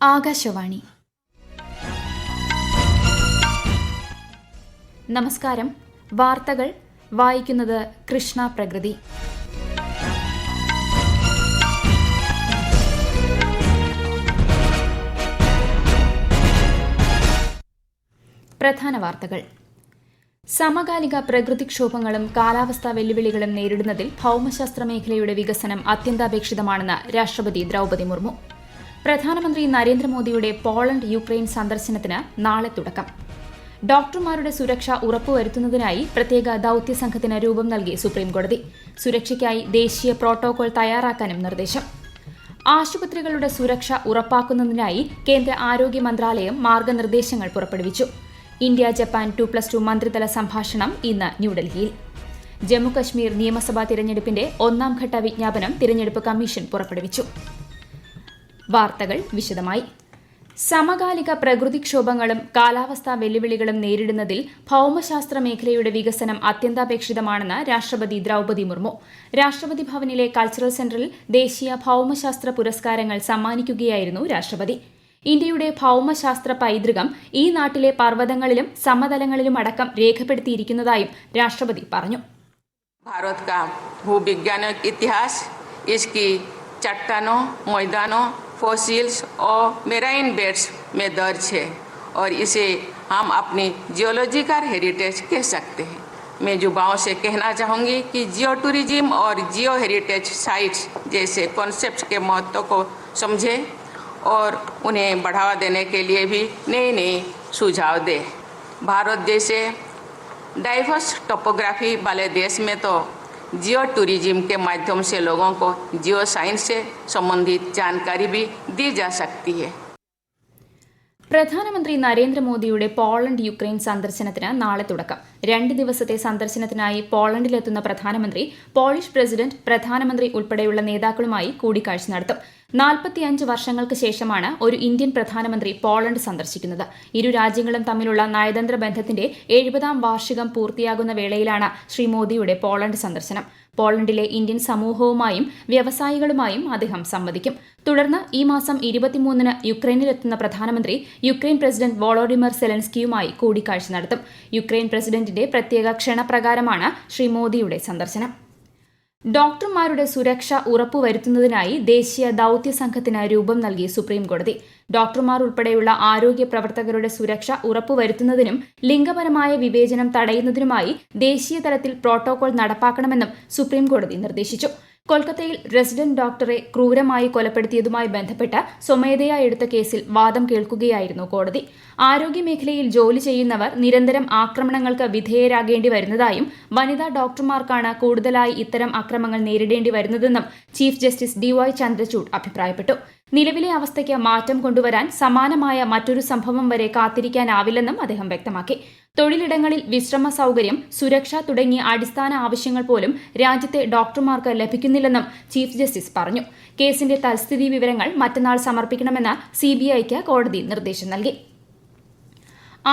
ആകാശവാണി. നമസ്കാരം. വാർത്തകൾ വായിക്കുന്നത് കൃഷ്ണ പ്രകൃതി. പ്രധാന വാർത്തകൾ. സമകാലിക പ്രകൃതിക്ഷോഭങ്ങളും കാലാവസ്ഥാ വെല്ലുവിളികളും നേരിടുന്നതിൽ ഭൌമശാസ്ത്ര മേഖലയുടെ വികസനം അത്യന്താപേക്ഷിതമാണെന്ന് രാഷ്ട്രപതി ദ്രൌപദി മുർമു. പ്രധാനമന്ത്രി നരേന്ദ്രമോദിയുടെ പോളണ്ട് യുക്രൈൻ സന്ദർശനത്തിന് നാളെ തുടക്കം. ഡോക്ടർമാരുടെ സുരക്ഷ ഉറപ്പുവരുത്തുന്നതിനായി പ്രത്യേക ദൌത്യസംഘത്തിന് രൂപം നൽകി സുപ്രീംകോടതി. സുരക്ഷയ്ക്കായി ദേശീയ പ്രോട്ടോകോൾ തയ്യാറാക്കാനും നിർദ്ദേശം. ആശുപത്രികളുടെ സുരക്ഷ ഉറപ്പാക്കുന്നതിനായി കേന്ദ്ര ആരോഗ്യ മന്ത്രാലയം മാർഗനിർദ്ദേശങ്ങൾ പുറപ്പെടുവിച്ചു. ഇന്ത്യ ജപ്പാൻ 2+2 മന്ത്രിതല സംഭാഷണം ഇന്ന് ന്യൂഡൽഹിയിൽ. ജമ്മുകശ്മീർ നിയമസഭാ തിരഞ്ഞെടുപ്പിന്റെ ഒന്നാംഘട്ട വിജ്ഞാപനം തിരഞ്ഞെടുപ്പ് കമ്മീഷൻ പുറപ്പെടുവിച്ചു. വാർത്തകൾ വിശദമായി. സമകാലിക പ്രകൃതിക്ഷോഭങ്ങളും കാലാവസ്ഥാ വെല്ലുവിളികളും നേരിടുന്നതിൽ ഭൌമശാസ്ത്ര മേഖലയുടെ വികസനം അത്യന്താപേക്ഷിതമാണെന്ന് രാഷ്ട്രപതി ദ്രൌപദി മുർമു. രാഷ്ട്രപതി ഭവനിലെ കൾച്ചറൽ സെന്ററിൽ ദേശീയ ഭൌമശാസ്ത്ര പുരസ്കാരങ്ങൾ സമ്മാനിക്കുകയായിരുന്നു രാഷ്ട്രപതി. ഇന്ത്യയുടെ ഭൌമശാസ്ത്ര പൈതൃകം ഈ നാട്ടിലെ പർവ്വതങ്ങളിലും സമതലങ്ങളിലും അടക്കം രേഖപ്പെടുത്തിയിരിക്കുന്നതായും രാഷ്ട്രപതി പറഞ്ഞു. भारत का भूविज्ञानिक इतिहास इसकी चट्टानों, मैदानों, फॉसिल्स और मेराइन बेड्स में दर्ज है और इसे हम अपनी जियोलॉजिकल हेरिटेज कह सकते हैं. मैं युवाओं से कहना चाहूँगी कि जियो टूरिज्म और जियो हेरिटेज साइट्स जैसे कॉन्सेप्ट के महत्व को समझें और उन्हें बढ़ावा देने के लिए भी नए नए सुझाव दें. भारत जैसे डाइवर्स टोपोग्राफी वाले देश में तो जियो टूरिज्म के माध्यम से लोगों को जियो साइंस से संबंधित जानकारी भी दी जा सकती है. പ്രധാനമന്ത്രി നരേന്ദ്രമോദിയുടെ പോളണ്ട് യുക്രൈൻ സന്ദർശനത്തിന് നാളെ തുടക്കം. 2 ദിവസത്തെ സന്ദർശനത്തിനായി പോളണ്ടിലെത്തുന്ന പ്രധാനമന്ത്രി പോളിഷ് പ്രസിഡന്റ്, പ്രധാനമന്ത്രി ഉൾപ്പെടെയുള്ള നേതാക്കളുമായി കൂടിക്കാഴ്ച നടത്തും. 45 വർഷങ്ങൾക്ക് ശേഷമാണ് ഒരു ഇന്ത്യൻ പ്രധാനമന്ത്രി പോളണ്ട് സന്ദർശിക്കുന്നത്. ഇരു രാജ്യങ്ങളും തമ്മിലുള്ള നയതന്ത്ര ബന്ധത്തിന്റെ 70ാം വാർഷികം പൂർത്തിയാകുന്ന വേളയിലാണ് ശ്രീ മോദിയുടെ പോളണ്ട് സന്ദർശനം. പോളണ്ടിലെ ഇന്ത്യൻ സമൂഹവുമായും വ്യവസായികളുമായും അദ്ദേഹം സംവദിക്കും. തുടർന്ന് ഈ മാസം 23-ന് യുക്രൈനിലെത്തുന്ന പ്രധാനമന്ത്രി യുക്രൈൻ പ്രസിഡന്റ് വോളോഡിമർ സെലൻസ്കിയുമായി കൂടിക്കാഴ്ച നടത്തും. യുക്രൈൻ പ്രസിഡന്റിന്റെ പ്രത്യേക ക്ഷണപ്രകാരമാണ് ശ്രീ മോദിയുടെ സന്ദർശനം. ഡോക്ടർമാരുടെ സുരക്ഷ ഉറപ്പുവരുത്തുന്നതിനായി ദേശീയ ദൌത്യസംഘത്തിന് രൂപം നൽകി സുപ്രീംകോടതി. ഡോക്ടർമാർ ഉൾപ്പെടെയുള്ള ആരോഗ്യ പ്രവർത്തകരുടെ സുരക്ഷ ഉറപ്പുവരുത്തുന്നതിനും ലിംഗപരമായ വിവേചനം തടയുന്നതിനുമായി ദേശീയ തലത്തിൽ പ്രോട്ടോകോൾ നടപ്പാക്കണമെന്നും സുപ്രീംകോടതി നിർദ്ദേശിച്ചു. കൊൽക്കത്തയിൽ റെസിഡന്റ് ഡോക്ടറെ ക്രൂരമായി കൊലപ്പെടുത്തിയതുമായി ബന്ധപ്പെട്ട് സ്വമേധയാ എടുത്ത കേസിൽ വാദം കേൾക്കുകയായിരുന്നു കോടതി. ആരോഗ്യമേഖലയിൽ ജോലി ചെയ്യുന്നവർ നിരന്തരം ആക്രമണങ്ങൾക്ക് വിധേയരാകേണ്ടി വരുന്നതായും വനിതാ ഡോക്ടർമാർക്കാണ് കൂടുതലായി ഇത്തരം അക്രമങ്ങൾ നേരിടേണ്ടി വരുന്നതെന്നും ചീഫ് ജസ്റ്റിസ് DY ചന്ദ്രചൂഡ് അഭിപ്രായപ്പെട്ടു. നിലവിലെ അവസ്ഥയ്ക്ക് മാറ്റം കൊണ്ടുവരാൻ സമാനമായ മറ്റൊരു സംഭവം വരെ കാത്തിരിക്കാനാവില്ലെന്നും അദ്ദേഹം വ്യക്തമാക്കി. തൊഴിലിടങ്ങളിൽ വിശ്രമ സൌകര്യം, സുരക്ഷ തുടങ്ങിയ അടിസ്ഥാന ആവശ്യങ്ങൾ പോലും രാജ്യത്തെ ഡോക്ടർമാർക്ക് ലഭിക്കുന്നില്ലെന്നും ചീഫ് ജസ്റ്റിസ് പറഞ്ഞു. കേസിന്റെ തൽസ്ഥിതി വിവരങ്ങൾ മറ്റന്നാൾ സമർപ്പിക്കണമെന്ന് CBIക്ക് കോടതി നിർദ്ദേശം നൽകി.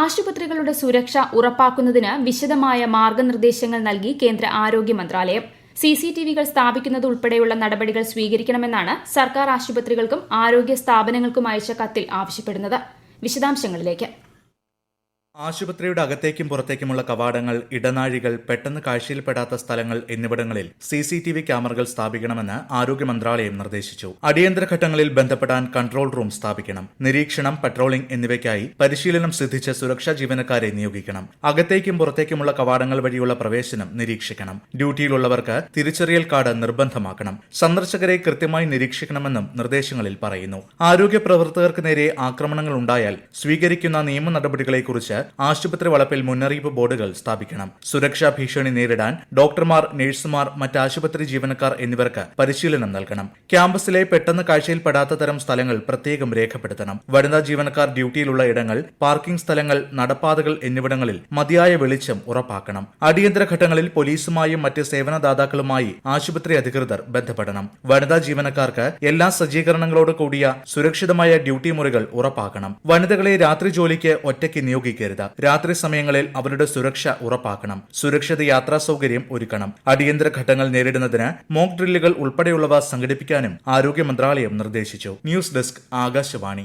ആശുപത്രികളുടെ സുരക്ഷ ഉറപ്പാക്കുന്നതിന് വിശദമായ മാർഗനിർദ്ദേശങ്ങൾ നൽകി കേന്ദ്ര ആരോഗ്യ മന്ത്രാലയം. CCTVകൾ സ്ഥാപിക്കുന്നത് ഉൾപ്പെടെയുള്ള നടപടികൾ സ്വീകരിക്കണമെന്നാണ് സർക്കാർ ആശുപത്രികൾക്കും ആരോഗ്യ സ്ഥാപനങ്ങൾക്കും അയച്ച കത്തിൽ ആവശ്യപ്പെടുന്നത്. വിശദാംശങ്ങളിലേക്ക്. ആശുപത്രിയുടെ അകത്തേക്കും പുറത്തേക്കുമുള്ള കവാടങ്ങൾ, ഇടനാഴികൾ, പെട്ടെന്ന് കാഴ്ചയിൽപ്പെടാത്ത സ്ഥലങ്ങൾ എന്നിവിടങ്ങളിൽ CCTV ക്യാമറകൾ സ്ഥാപിക്കണമെന്ന് ആരോഗ്യ മന്ത്രാലയം നിർദ്ദേശിച്ചു. അടിയന്തര ഘട്ടങ്ങളിൽ ബന്ധപ്പെടാൻ കൺട്രോൾ റൂം സ്ഥാപിക്കണം. നിരീക്ഷണം, പട്രോളിംഗ് എന്നിവയ്ക്കായി പരിശീലനം സിദ്ധിച്ച സുരക്ഷാ ജീവനക്കാരെ നിയോഗിക്കണം. അകത്തേക്കും പുറത്തേക്കുമുള്ള കവാടങ്ങൾ വഴിയുള്ള പ്രവേശനം നിരീക്ഷിക്കണം. ഡ്യൂട്ടിയിലുള്ളവർക്ക് തിരിച്ചറിയൽ കാർഡ് നിർബന്ധമാക്കണം. സന്ദർശകരെ കൃത്യമായി നിരീക്ഷിക്കണമെന്നും നിർദ്ദേശങ്ങളിൽ പറയുന്നു. ആരോഗ്യ പ്രവർത്തകർക്ക് നേരെ ആക്രമണങ്ങൾ ഉണ്ടായാൽ സ്വീകരിക്കുന്ന നിയമ നടപടികളെക്കുറിച്ച് ആശുപത്രി വളപ്പിൽ മുന്നറിയിപ്പ് ബോർഡുകൾ സ്ഥാപിക്കണം. സുരക്ഷാ ഭീഷണി നേരിടാൻ ഡോക്ടർമാർ, നഴ്സുമാർ, മറ്റ് ആശുപത്രി ജീവനക്കാർ എന്നിവർക്ക് പരിശീലനം നൽകണം. ക്യാമ്പസിലെ പെട്ടെന്ന് കാഴ്ചയിൽപ്പെടാത്ത തരം സ്ഥലങ്ങൾ പ്രത്യേകം രേഖപ്പെടുത്തണം. വനിതാ ജീവനക്കാർ ഡ്യൂട്ടിയിലുള്ള ഇടങ്ങൾ, പാർക്കിംഗ് സ്ഥലങ്ങൾ, നടപ്പാതകൾ എന്നിവിടങ്ങളിൽ മതിയായ വെളിച്ചം ഉറപ്പാക്കണം. അടിയന്തര ഘട്ടങ്ങളിൽ പോലീസുമായും മറ്റ് സേവനദാതാക്കളുമായി ആശുപത്രി അധികൃതർ ബന്ധപ്പെടണം. വനിതാ ജീവനക്കാർക്ക് എല്ലാ സജ്ജീകരണങ്ങളോട് കൂടിയ സുരക്ഷിതമായ ഡ്യൂട്ടി മുറികൾ ഉറപ്പാക്കണം. വനിതകളെ രാത്രി ജോലിക്ക് ഒറ്റയ്ക്ക് നിയോഗിക്കരുത്. രാത്രി സമയങ്ങളിൽ അവരുടെ സുരക്ഷ ഉറപ്പാക്കണം. സുരക്ഷിത യാത്രാ സൗകര്യം ഒരുക്കണം. അടിയന്തര ഘട്ടങ്ങൾ നേരിടുന്നതിന് മോക്ക് ഡ്രില്ലുകൾ ഉൾപ്പെടെയുള്ളവ സംഘടിപ്പിക്കാനും ആരോഗ്യ മന്ത്രാലയം നിർദ്ദേശിച്ചു. News desk, Akashvani.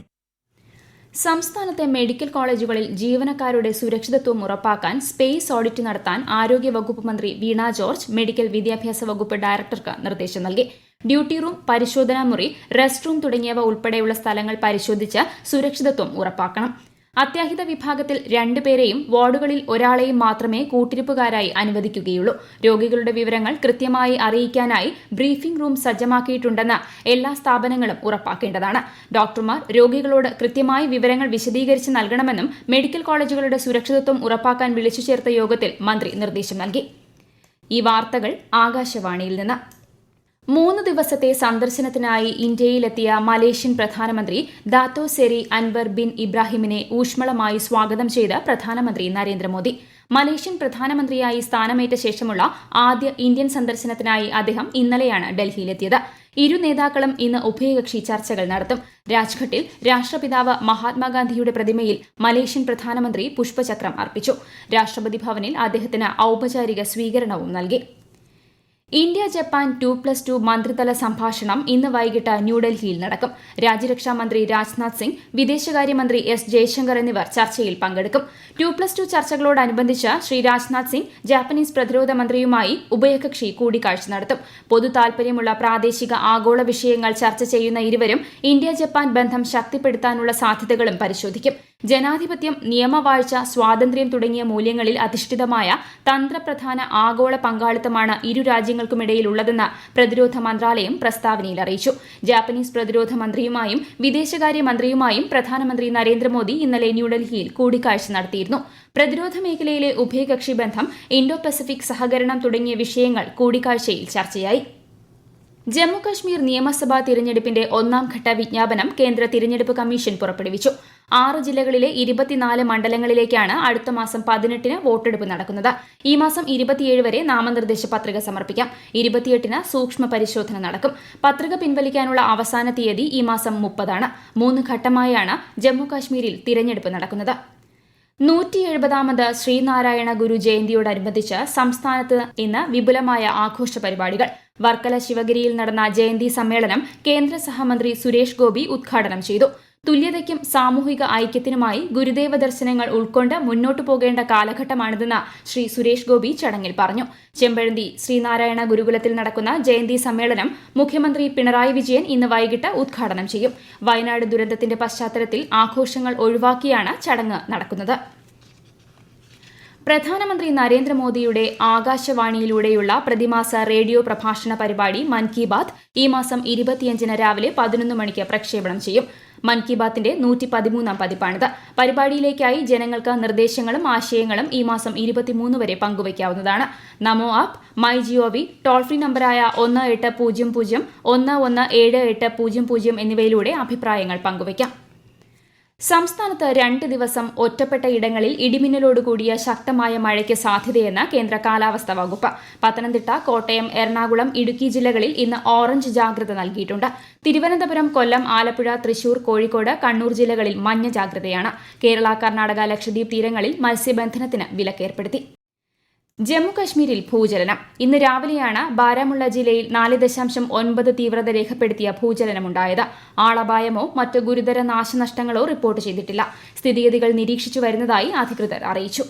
സംസ്ഥാനത്തെ മെഡിക്കൽ കോളേജുകളിൽ ജീവനക്കാരുടെ സുരക്ഷിതത്വം ഉറപ്പാക്കാൻ സ്പേസ് ഓഡിറ്റ് നടത്താൻ ആരോഗ്യവകുപ്പ് മന്ത്രി വീണ ജോർജ് മെഡിക്കൽ വിദ്യാഭ്യാസ വകുപ്പ് ഡയറക്ടർക്ക് നിർദ്ദേശം നൽകി. ഡ്യൂട്ടി റൂം, പരിശോധനാ മുറി, റെസ്റ്റ് റൂം തുടങ്ങിയവ ഉൾപ്പെടെയുള്ള സ്ഥലങ്ങൾ പരിശോധിച്ച് സുരക്ഷിതത്വം ഉറപ്പാക്കണം. അത്യാഹിത വിഭാഗത്തിൽ 2 പേരെയും വാർഡുകളിൽ ഒരാളെയും മാത്രമേ കൂട്ടിരിപ്പുകാരായി അനുവദിക്കുകയുള്ളൂ. രോഗികളുടെ വിവരങ്ങൾ കൃത്യമായി അറിയിക്കാനായി ബ്രീഫിംഗ് റൂം സജ്ജമാക്കിയിട്ടുണ്ടെന്ന് എല്ലാ സ്ഥാപനങ്ങളും ഉറപ്പാക്കേണ്ടതാണ്. ഡോക്ടർമാർ രോഗികളോട് കൃത്യമായി വിവരങ്ങൾ വിശദീകരിച്ച് നൽകണമെന്നും മെഡിക്കൽ കോളേജുകളുടെ സുരക്ഷിതത്വം ഉറപ്പാക്കാൻ വിളിച്ചു ചേർത്ത യോഗത്തിൽ മന്ത്രി നിർദ്ദേശം നൽകി. ഈ വാർത്തകൾ ആകാശവാണിയിൽ നിന്ന്. 3 ദിവസത്തെ സന്ദർശനത്തിനായി ഇന്ത്യയിലെത്തിയ മലേഷ്യൻ പ്രധാനമന്ത്രി ദാത്തോ സെരി അൻവർ ബിൻ ഇബ്രാഹിമിനെ ഊഷ്മളമായി സ്വാഗതം ചെയ്ത് പ്രധാനമന്ത്രി നരേന്ദ്രമോദി. മലേഷ്യൻ പ്രധാനമന്ത്രിയായി സ്ഥാനമേറ്റ ശേഷമുള്ള ആദ്യ ഇന്ത്യൻ സന്ദർശനത്തിനായി അദ്ദേഹം ഇന്നലെയാണ് ഡൽഹിയിലെത്തിയത്. ഇരു നേതാക്കളും ഇന്ന് ഉഭയകക്ഷി ചർച്ചകൾ നടത്തും. രാജ്ഘട്ടിൽ രാഷ്ട്രപിതാവ് മഹാത്മാഗാന്ധിയുടെ പ്രതിമയിൽ മലേഷ്യൻ പ്രധാനമന്ത്രി പുഷ്പചക്രം അർപ്പിച്ചു. രാഷ്ട്രപതി ഭവനിൽ അദ്ദേഹത്തിന് ഔപചാരിക സ്വീകരണവും നൽകി. ഇന്ത്യ ജപ്പാൻ 2+2 മന്ത്രിതല സംഭാഷണം ഇന്ന് വൈകിട്ട് ന്യൂഡൽഹിയിൽ നടക്കും. രാജ്യരക്ഷാ മന്ത്രി രാജ്നാഥ് സിംഗ്, വിദേശകാര്യമന്ത്രി എസ് ജയശങ്കർ എന്നിവർ ചർച്ചയിൽ പങ്കെടുക്കും. 2+2 ചർച്ചകളോടനുബന്ധിച്ച് ശ്രീ രാജ്നാഥ് സിംഗ് ജാപ്പനീസ് പ്രതിരോധ മന്ത്രിയുമായി ഉഭയകക്ഷി കൂടിക്കാഴ്ച നടത്തും. പൊതു താൽപര്യമുള്ള പ്രാദേശിക ആഗോള വിഷയങ്ങൾ ചർച്ച ചെയ്യുന്ന ഇരുവരും ഇന്ത്യ ജപ്പാൻ ബന്ധം ശക്തിപ്പെടുത്താനുള്ള സാധ്യതകളും പരിശോധിക്കും. ജനാധിപത്യം, നിയമവാഴ്ച, സ്വാതന്ത്ര്യം തുടങ്ങിയ മൂല്യങ്ങളിൽ അധിഷ്ഠിതമായ തന്ത്രപ്രധാന ആഗോള പങ്കാളിത്തമാണ് ഇരു രാജ്യങ്ങൾക്കുമിടയിലുള്ളതെന്ന് പ്രതിരോധ മന്ത്രാലയം പ്രസ്താവനയിൽ അറിയിച്ചു. ജാപ്പനീസ് പ്രതിരോധ മന്ത്രിയുമായും വിദേശകാര്യമന്ത്രിയുമായും പ്രധാനമന്ത്രി നരേന്ദ്രമോദി ഇന്നലെ ന്യൂഡൽഹിയിൽ കൂടിക്കാഴ്ച നടത്തിയിരുന്നു. പ്രതിരോധ മേഖലയിലെ ഉഭയകക്ഷി ബന്ധം, ഇൻഡോ പസഫിക് സഹകരണം തുടങ്ങിയ വിഷയങ്ങൾ കൂടിക്കാഴ്ചയിൽ ചർച്ചയായി. ജമ്മുകശ്മീർ നിയമസഭാ തിരഞ്ഞെടുപ്പിന്റെ 1ാം ഘട്ട വിജ്ഞാപനം കേന്ദ്ര തിരഞ്ഞെടുപ്പ് കമ്മീഷൻ പുറപ്പെടുവിച്ചു. 6 ജില്ലകളിലെ 24 മണ്ഡലങ്ങളിലേക്കാണ് അടുത്ത മാസം 18-ന് വോട്ടെടുപ്പ് നടക്കുന്നത്. ഈ മാസം 27 വരെ നാമനിർദ്ദേശ പത്രിക സമർപ്പിക്കാം. 28-ന് സൂക്ഷ്മ പരിശോധന നടക്കും. പത്രിക പിൻവലിക്കാനുള്ള അവസാന തീയതി ഈ മാസം 30-ആണ്. 3 ഘട്ടമായാണ് ജമ്മുകാശ്മീരിൽ തിരഞ്ഞെടുപ്പ് നടക്കുന്നത്. 170ാമത് ശ്രീനാരായണ ഗുരു ജയന്തിയോടനുബന്ധിച്ച് സംസ്ഥാനത്ത് ഇന്ന് വിപുലമായ ആഘോഷ പരിപാടികൾ. വർക്കല ശിവഗിരിയിൽ നടന്ന ജയന്തി സമ്മേളനം കേന്ദ്ര സഹമന്ത്രി സുരേഷ് ഗോപി ഉദ്ഘാടനം ചെയ്തു. തുല്യതയ്ക്കും സാമൂഹിക ഐക്യത്തിനുമായി ഗുരുദേവ ദർശനങ്ങൾ ഉൾക്കൊണ്ട് മുന്നോട്ടു പോകേണ്ട കാലഘട്ടമാണിതെന്ന് ശ്രീ സുരേഷ് ഗോപി ചടങ്ങിൽ പറഞ്ഞു. ചെമ്പഴന്തി ശ്രീനാരായണ ഗുരുകുലത്തിൽ നടക്കുന്ന ജയന്തി സമ്മേളനം മുഖ്യമന്ത്രി പിണറായി വിജയൻ ഇന്ന് വൈകിട്ട് ഉദ്ഘാടനം ചെയ്യും. വയനാട് ദുരന്തത്തിന്റെ പശ്ചാത്തലത്തിൽ ആഘോഷങ്ങൾ ഒഴിവാക്കിയാണ് ചടങ്ങ് നടക്കുന്നത്. പ്രധാനമന്ത്രി നരേന്ദ്രമോദിയുടെ ആകാശവാണിയിലൂടെയുള്ള പ്രതിമാസ റേഡിയോ പ്രഭാഷണ പരിപാടി മൻ കി ബാത് ഈ മാസം 25-ന് രാവിലെ 11 മണിക്ക് പ്രക്ഷേപണം ചെയ്യും. മൻ കി ബാത്തിന്റെ 113ാം പതിപ്പാണിത്. പരിപാടിയിലേക്കായി ജനങ്ങൾക്ക് നിർദ്ദേശങ്ങളും ആശയങ്ങളും ഈ മാസം 23 വരെ പങ്കുവയ്ക്കാവുന്നതാണ്. NaMo app, my GOV, toll free നമ്പറായ 1800-117800 എന്നിവയിലൂടെ അഭിപ്രായങ്ങൾ പങ്കുവയ്ക്കാം. സംസ്ഥാനത്ത് 2 ദിവസം ഒറ്റപ്പെട്ട ഇടങ്ങളിൽ ഇടിമിന്നലോടുകൂടിയ ശക്തമായ മഴയ്ക്ക് സാധ്യതയെന്ന് കേന്ദ്ര കാലാവസ്ഥാ വകുപ്പ്. പത്തനംതിട്ട, കോട്ടയം, എറണാകുളം, ഇടുക്കി ജില്ലകളിൽ ഇന്ന് ഓറഞ്ച് ജാഗ്രത നൽകിയിട്ടുണ്ട്. തിരുവനന്തപുരം, കൊല്ലം, ആലപ്പുഴ, തൃശൂർ, കോഴിക്കോട്, കണ്ണൂർ ജില്ലകളിൽ മഞ്ഞ ജാഗ്രതയാണ്. കേരള, കർണാടക, ലക്ഷദ്വീപ് തീരങ്ങളിൽ മത്സ്യബന്ധനത്തിന് വിലക്കേർപ്പെടുത്തി. ജമ്മുകശ്മീരിൽ ഭൂചലനം. ഇന്ന് രാവിലെയാണ് ബാരാമുള്ള ജില്ലയിൽ 4.9 തീവ്രത രേഖപ്പെടുത്തിയ ഭൂചലനമുണ്ടായത്. ആളപായമോ മറ്റ് ഗുരുതര നാശനഷ്ടങ്ങളോ റിപ്പോർട്ട് ചെയ്തിട്ടില്ല. സ്ഥിതിഗതികൾ നിരീക്ഷിച്ചു വരുന്നതായി അധികൃതർ അറിയിച്ചു.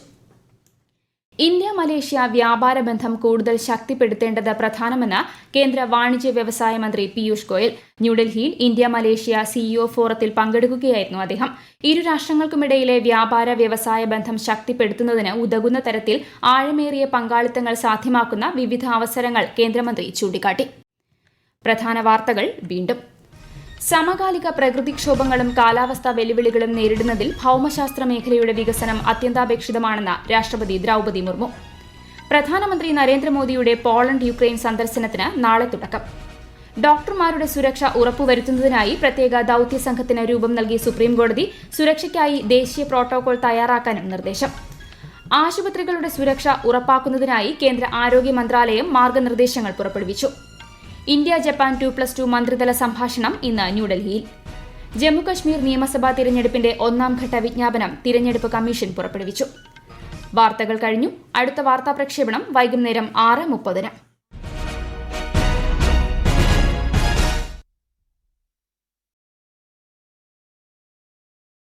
ഇന്ത്യ മലേഷ്യ വ്യാപാര ബന്ധം കൂടുതൽ ശക്തിപ്പെടുത്തേണ്ടത് പ്രധാനമെന്ന് കേന്ദ്ര വാണിജ്യ വ്യവസായ മന്ത്രി പീയൂഷ് ഗോയൽ. ന്യൂഡൽഹിയിൽ ഇന്ത്യ മലേഷ്യ സിഇഒ ഫോറത്തിൽ പങ്കെടുക്കുകയായിരുന്നു അദ്ദേഹം. ഇരു രാഷ്ട്രങ്ങൾക്കുമിടയിലെ വ്യാപാര വ്യവസായ ബന്ധം ശക്തിപ്പെടുത്തുന്നതിന് ഉതകുന്ന തരത്തിൽ ആഴമേറിയ പങ്കാളിത്തങ്ങൾ സാധ്യമാക്കുന്ന വിവിധ അവസരങ്ങൾ കേന്ദ്രമന്ത്രി ചൂണ്ടിക്കാട്ടി. പ്രധാന വാർത്തകൾ വീണ്ടും. സമകാലിക പ്രകൃതിക്ഷോഭങ്ങളും കാലാവസ്ഥാ വെല്ലുവിളികളും നേരിടുന്നതിൽ ഭൌമശാസ്ത്ര മേഖലയുടെ വികസനം അത്യന്താപേക്ഷിതമാണെന്ന് രാഷ്ട്രപതി ദ്രൌപദി മുർമു. പ്രധാനമന്ത്രി നരേന്ദ്രമോദിയുടെ പോളണ്ട് യുക്രൈൻ സന്ദർശനത്തിന് നാളെ തുടക്കം. ഡോക്ടർമാരുടെ സുരക്ഷ ഉറപ്പുവരുത്തുന്നതിനായി പ്രത്യേക ദൌത്യ സംഘത്തിന് രൂപം നൽകി സുപ്രീംകോടതി. സുരക്ഷയ്ക്കായി ദേശീയ പ്രോട്ടോകോൾ തയ്യാറാക്കാനും നിർദ്ദേശം. ആശുപത്രികളുടെ സുരക്ഷ ഉറപ്പാക്കുന്നതിനായി കേന്ദ്ര ആരോഗ്യ മന്ത്രാലയം മാർഗനിർദ്ദേശങ്ങൾ പുറപ്പെടുവിച്ചു. ഇന്ത്യ ജപ്പാൻ 2+2 മന്ത്രിതല സംഭാഷണം ഇന്ന് ന്യൂഡൽഹിയിൽ. ജമ്മുകശ്മീർ നിയമസഭാ തിരഞ്ഞെടുപ്പിന്റെ 1ാം ഘട്ട വിജ്ഞാപനം തിരഞ്ഞെടുപ്പ് കമ്മീഷൻ പുറപ്പെടുവിച്ചു. വാർത്തകൾ കഴിഞ്ഞു. അടുത്ത വാർത്താ പ്രക്ഷേപണം വൈകുന്നേരം 6:30.